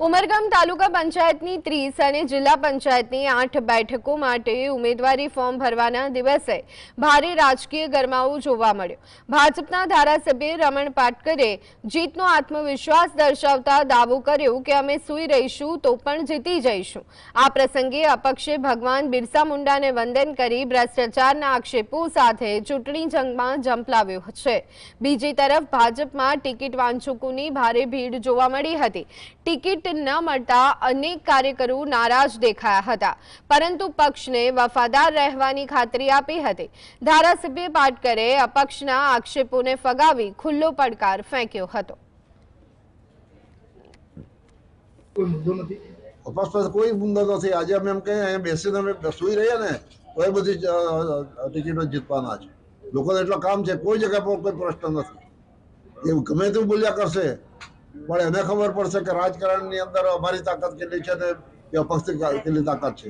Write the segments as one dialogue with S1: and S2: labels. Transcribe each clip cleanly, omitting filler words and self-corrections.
S1: ઉમરગામ તાલુકા પંચાયતની 30 અને જિલ્લા પંચાયતની 8 બેઠકો માટે ઉમેદવારી ફોર્મ ભરવાના દિવસે ભારે રાજકીય ગરમાવો જોવા મળ્યો। ભાજપના ધારાસભ્ય રમણ પાટકરે જીતનો આત્મવિશ્વાસ દર્શાવતા દાવો કર્યો કે અમે સૂઈ રહીશું તો પણ જીતી જઈશું। આ પ્રસંગે અપક્ષે ભગવાન બિરસા મુંડાને વંદન કરી ભ્રષ્ટાચારના આક્ષેપો સાથે ચૂંટણી જંગમાં ઝંપલાવ્યો છે। બીજી તરફ ભાજપમાં ટિકિટ વાંચકોની ભારે ભીડ જોવા મળી હતી। ટિકિટ न મળતા અનેક કાર્યકરો નારાજ દેખાયા હતા, પરંતુ પક્ષને વફાદાર રહેવાની ખાતરી આપી હતી। ધારાસભ્ય પાટકરે અપક્ષના આક્ષેપોને ફગાવી ખુલ્લો પડકાર ફેંક્યો હતો।
S2: અપક્ષ પર કોઈ મુદ્દો નથી। આજે અમે એમ કહીએ અહીંયા બેસીને અમે સૂઈ રહ્યા ને તો એ બધી ટિકિટો જીતવાના છે। લોકોને એટલો કામ છે, કોઈ જગ્યા પર કોઈ પ્રશ્ન નથી। એ ગમે તેવું બોલ્યા કરશે, પણ એને ખબર પડશે કે રાજકારણની અંદર અમારી તાકાત કેટલી છે ને એ અપક્ષની કેટલી તાકાત છે।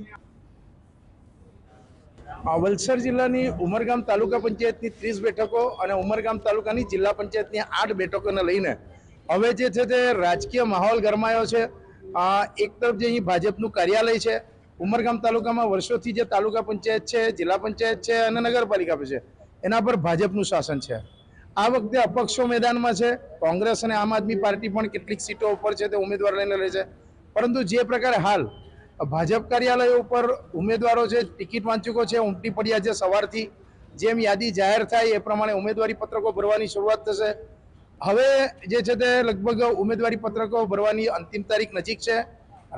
S3: વલસાડ જિલ્લાની ઉમરગામ તાલુકા પંચાયતની 30 બેઠકો અને ઉમરગામ તાલુકાની જિલ્લા પંચાયતની 8 બેઠકોને લઈને હવે જે છે તે રાજકીય માહોલ ગરમાયો છે। એક તરફ જે અહીં ભાજપનું કાર્યાલય છે, ઉમરગામ તાલુકામાં વર્ષોથી જે તાલુકા પંચાયત છે, જિલ્લા પંચાયત છે અને નગરપાલિકા છે, એના પર ભાજપનું શાસન છે। આ વખતે અપક્ષો મેદાનમાં છે। કોંગ્રેસ અને આમ આદમી પાર્ટી પણ કેટલીક સીટો ઉપર છે તે ઉમેદવાર લઈને લે છે, પરંતુ જે પ્રકારે હાલ ભાજપ કાર્યાલય ઉપર ઉમેદવારો છે, ટિકિટ વાંચકો છે, ઉમટી પડ્યા છે। સવારથી જેમ યાદી જાહેર થાય એ પ્રમાણે ઉમેદવારી પત્રકો ભરવાની શરૂઆત થશે। હવે જે છે તે લગભગ ઉમેદવારી પત્રકો ભરવાની અંતિમ તારીખ નજીક છે।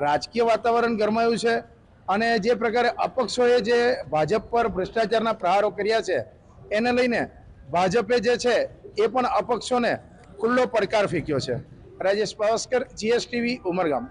S3: રાજકીય વાતાવરણ ગરમાયું છે અને જે પ્રકારે અપક્ષોએ જે ભાજપ પર ભ્રષ્ટાચારના પ્રહારો કર્યા છે એને લઈને ભાજપે જે છે એ પણ અપક્ષોને ખુલ્લો પડકાર ફેંક્યો છે। રાજેશ પાવસ્કર, GSTV, ઉમરગામ।